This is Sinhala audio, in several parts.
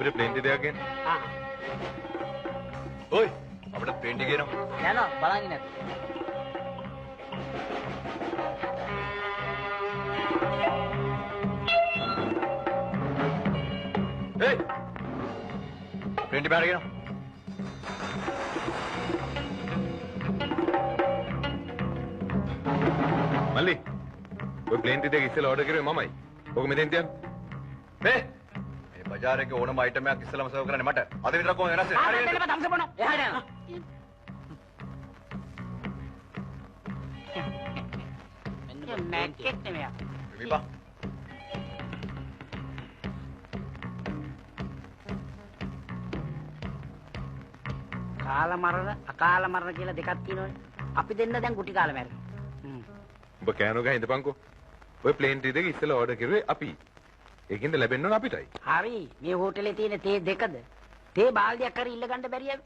අපිට ප්ලේන් ටික දෙකක් ගන්න. ඔයි අපිට ප්ලේන් ටික ගේනවා. යනවා බලන් ඉන්න. ඒ ප්ලේන් ටික බාර ගේනවා. මල්ලි ඔය ප්ලේන් ටික දෙක ඉස්සෙල්ලා ඕඩර් කරුවේ මමයි. ඔක මෙතෙන් තියන්න. මේ බજાર එකේ ඕනම අයිටම් එකක් ඉස්සෙල්ලාම සර්ව් කරන්නේ මට. අද විතරක් කොහොමද වෙනස් වෙන්නේ? හරියට දෙන්න තමස බොනවා. එහාට යනවා. මෙන්න මැක්කෙක් නෙමෙයි. විපා. කාල මරණ අකාල මරණ කියලා දෙකක් තියෙනවනේ. අපි දෙන්න දැන් ගුටි කාලා මැරෙනවා. ඔබ කෑනෝ ගහ ඉඳපන්කෝ. ඔය ප්ලේන් ටික දෙක ඉස්සෙල්ලා ඕඩර් කරුවේ අපි. ඒකින්ද ලැබෙන්න ඕන අපිටයි. හරි. මේ හෝටලේ තියෙන තේ දෙකද? තේ බාල්දියක් හරි ඉල්ල ගන්න බැරියද?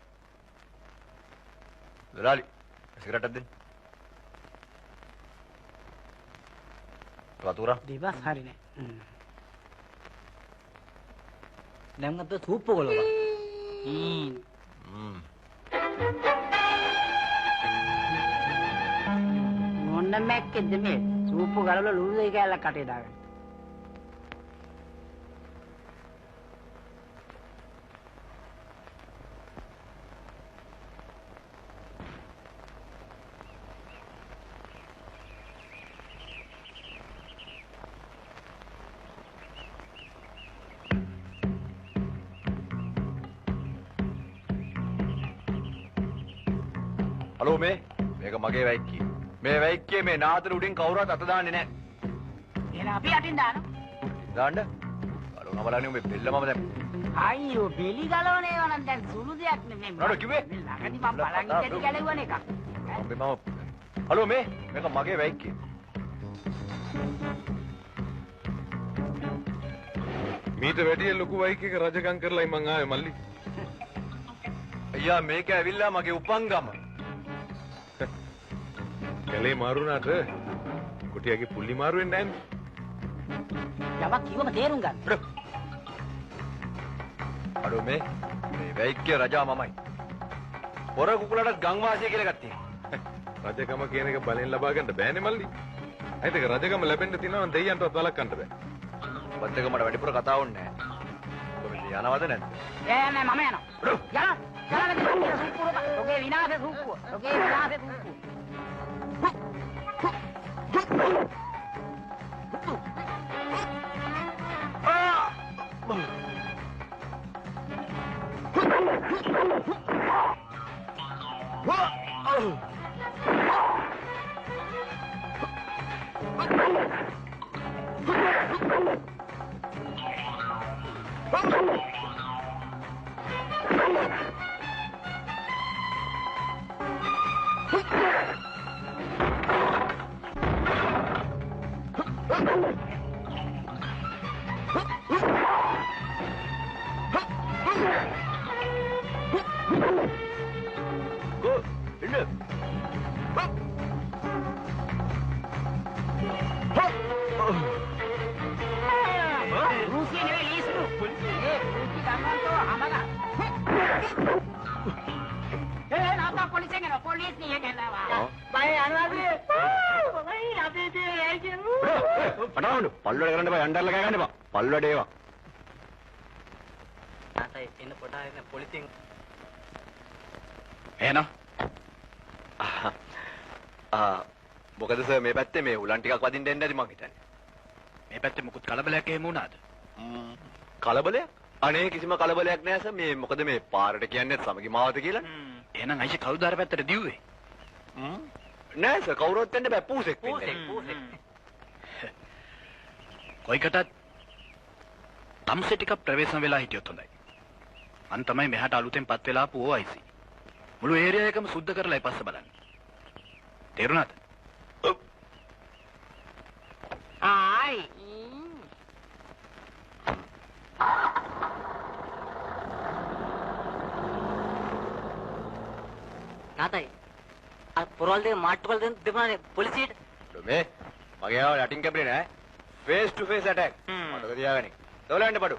දරාලි සිගරට් එකක් දෙන්න. වතුර. දෙබස් හරි නෑ. දැන් අපේ සූප් කොල්ලක. මොන්න මැක්කෙද්ද මේ? සූප් ගලවලා ලුණු දෙක කෑල්ලක් කටේ දාගන්න. හලෝ මේක මගේ වැයික්කිය. මේ වැයික්කියේ මේ නාතර උඩින් කවුරුත් අත දාන්නේ නැහැ. එහෙනම් අපි යටින් දානවා. දාන්න. බලන්න බලන්නේ මේ බෙල්ලමම දැන්. අයියෝ බෙලි ගලවන ඒවා නම් දැන් සුළු දෙයක් නෙමෙයි. මොනවද කිව්වේ? ළඟදී මම බලන් ඉඳි ගැලවුවන එකක්. හලෝ මේක මගේ වැයික්කිය. මීට වැඩිය ලොකු වයික් එක රජකම් කරලායි මං ආවේ මල්ලි. අයියා මේක ඇවිල්ලා මගේ උපංගම. කැලේ මාරුනාට කුටියගේ පුල්ලි මාරු වෙන්නේ නැන්නේ. යමක් කිව්වම තේරුම් ගන්න. අඩෝ මේ වැයික්කිය රජා මමයි. පොර කුකුලට ගම් වාසිය කියලා එකක් තියෙනවා. රජකම කියන එක බලෙන් ලබා ගන්න බෑනේ මල්ලි. අයිත් ඒක රජකම ලැබෙන්න තියෙනවා නම් දෙයියන්ටවත් වළක්වන්න බෑ. ඔබත් එක මට වැඩිපුර කතා වුන්නේ නැහැ. ඔබ මෙතන යනවද නැද්ද? නෑ මම යනවා. යනවා. යනවා සූපුර. ඔගේ විනාශ සූපුර. ඔගේ විනාශ සූපුර. පල්ලවඩ කරන්න බෑ යන්ඩර්ලා කෑ ගන්න එපා. පල්ලවඩ ඒවා. ආතයි එන්න පොඩා එන්න පොලිසියෙන්. එහෙනම්. මොකද සර් මේ පැත්තේ මේ උලන් ටිකක් වදින්න දෙන්න ඇති මං හිතන්නේ. මේ පැත්තේ මුකුත් කලබලයක් එහෙම වුණාද? කලබලයක්? අනේ කිසිම කලබලයක් නෑ සර්. මේ මොකද මේ පාරට කියන්නේ සමගි මාවත කියලා. එහෙනම් අයිෂ කවුද අර පැත්තට දිව්වේ? නෑ සර් කවුරුත් වෙන්න බෑ පූසෙක් වෙන්න. පූසෙක්. කොයිකටත් තම්සෙ ටිකක් ප්‍රවේශම් වෙලා හිටියොත් හොඳයි. අන් තමයි මෙහාට අලුතෙන් පත් වෙලා ආපු OIC. මුළු ඒරියා එකම සුද්ධ කරලා ඊපස්ස බලන්න. තේරුණාද? ආයි. නාතයි. අර පොරවල් දෙක මාට්ටු කරලා දෙපුණානේ පොලිසියට. මේ මගේ ආව යටින් කැපිලේ නෑ. ෆේස් ටු ෆේස් ඇටැක්. මතක තියාගන්න. දොලන්න බඩු.